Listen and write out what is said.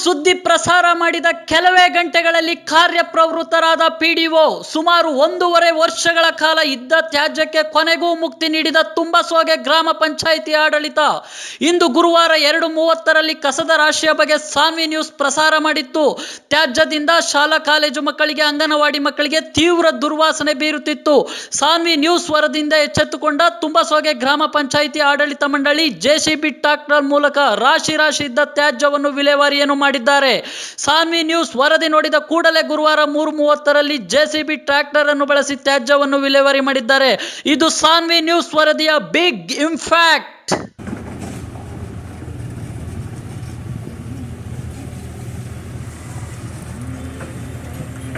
ಸುದ್ದಿ ಪ್ರಸಾರ ಮಾಡಿದ ಕೆಲವೇ ಗಂಟೆಗಳಲ್ಲಿ ಕಾರ್ಯಪ್ರವೃತ್ತರಾದ ಪಿಡಿಒ ಸುಮಾರು 1.5 ವರ್ಷಗಳ ಕಾಲ ಇದ್ದ ತ್ಯಾಜ್ಯಕ್ಕೆ ಕೊನೆಗೂ ಮುಕ್ತಿ ನೀಡಿದ ತುಂಬಸೋಗೆ ಗ್ರಾಮ ಪಂಚಾಯಿತಿ ಆಡಳಿತ ಇಂದು ಗುರುವಾರ 2:30ರಲ್ಲಿ ಕಸದ ರಾಶಿಯ ಬಗ್ಗೆ ಸಾನ್ವಿ ನ್ಯೂಸ್ ಪ್ರಸಾರ ಮಾಡಿತ್ತು. ತ್ಯಾಜ್ಯದಿಂದ ಶಾಲಾ ಕಾಲೇಜು ಮಕ್ಕಳಿಗೆ, ಅಂಗನವಾಡಿ ಮಕ್ಕಳಿಗೆ ತೀವ್ರ ದುರ್ವಾಸನೆ ಬೀರುತ್ತಿತ್ತು. ಸಾನ್ವಿ ನ್ಯೂಸ್ ವರದಿಯಿಂದ ಎಚ್ಚೆತ್ತುಕೊಂಡ ತುಂಬಸೋಗೆ ಗ್ರಾಮ ಪಂಚಾಯಿತಿ ಆಡಳಿತ ಮಂಡಳಿ ಜೆಸಿಬಿ ಟ್ರಾಕ್ಟರ್ ಮೂಲಕ ರಾಶಿ ಇದ್ದ ತ್ಯಾಜ್ಯವನ್ನು ವಿಲೇವಾರಿಯನ್ನು ಮಾಡಿದ್ದಾರೆ. ಸಾನ್ವಿ ನ್ಯೂಸ್ ವರದಿ ನೋಡಿದ ಕೂಡಲೇ ಗುರುವಾರ 3:30ರಲ್ಲಿ ಜೆಸಿಬಿ ಟ್ರಾಕ್ಟರ್ ಅನ್ನು ಬಳಸಿ ತ್ಯಾಜ್ಯವನ್ನು ವಿಲೇವಾರಿ ಮಾಡಿದ್ದಾರೆ. ಇದು ಸಾನ್ವಿ ನ್ಯೂಸ್ ವರದಿಯ ಬಿಗ್ ಇಂಪ್ಯಾಕ್ಟ್.